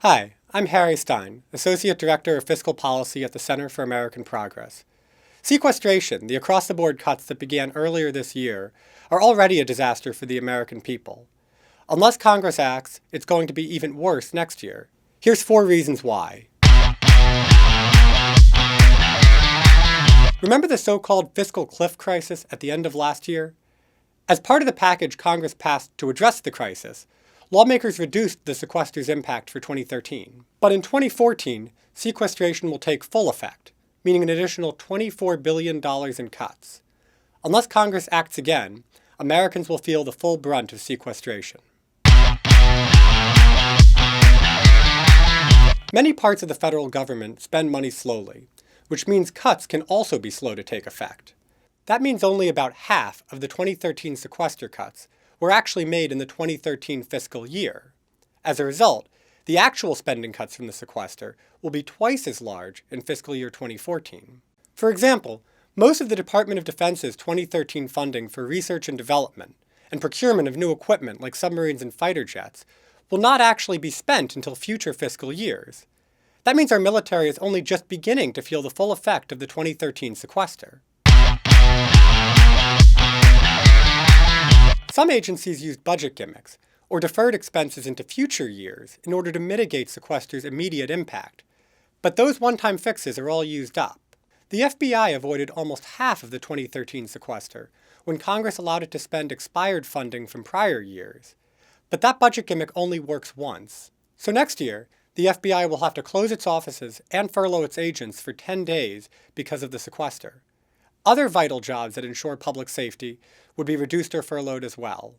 Hi, I'm Harry Stein, Associate Director of Fiscal Policy at the Center for American Progress. Sequestration, the across-the-board cuts that began earlier this year, are already a disaster for the American people. Unless Congress acts, it's going to be even worse next year. Here's 4 reasons why. Remember the so-called fiscal cliff crisis at the end of last year? As part of the package Congress passed to address the crisis, lawmakers reduced the sequester's impact for 2013. But in 2014, sequestration will take full effect, meaning an additional $24 billion in cuts. Unless Congress acts again, Americans will feel the full brunt of sequestration. Many parts of the federal government spend money slowly, which means cuts can also be slow to take effect. That means only about half of the 2013 sequester cuts were actually made in the 2013 fiscal year. As a result, the actual spending cuts from the sequester will be twice as large in fiscal year 2014. For example, most of the Department of Defense's 2013 funding for research and development and procurement of new equipment like submarines and fighter jets will not actually be spent until future fiscal years. That means our military is only just beginning to feel the full effect of the 2013 sequester. Some agencies used budget gimmicks, or deferred expenses into future years in order to mitigate sequester's immediate impact. But those one-time fixes are all used up. The FBI avoided almost half of the 2013 sequester when Congress allowed it to spend expired funding from prior years. But that budget gimmick only works once. So next year, the FBI will have to close its offices and furlough its agents for 10 days because of the sequester. Other vital jobs that ensure public safety would be reduced or furloughed as well.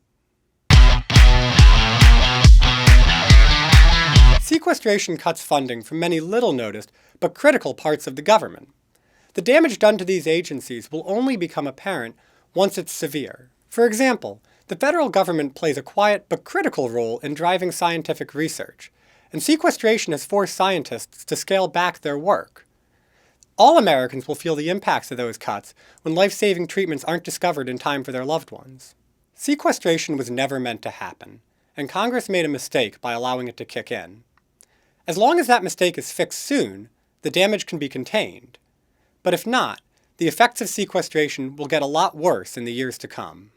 Sequestration cuts funding from many little-noticed but critical parts of the government. The damage done to these agencies will only become apparent once it's severe. For example, the federal government plays a quiet but critical role in driving scientific research, and sequestration has forced scientists to scale back their work. All Americans will feel the impacts of those cuts when life-saving treatments aren't discovered in time for their loved ones. Sequestration was never meant to happen, and Congress made a mistake by allowing it to kick in. As long as that mistake is fixed soon, the damage can be contained. But if not, the effects of sequestration will get a lot worse in the years to come.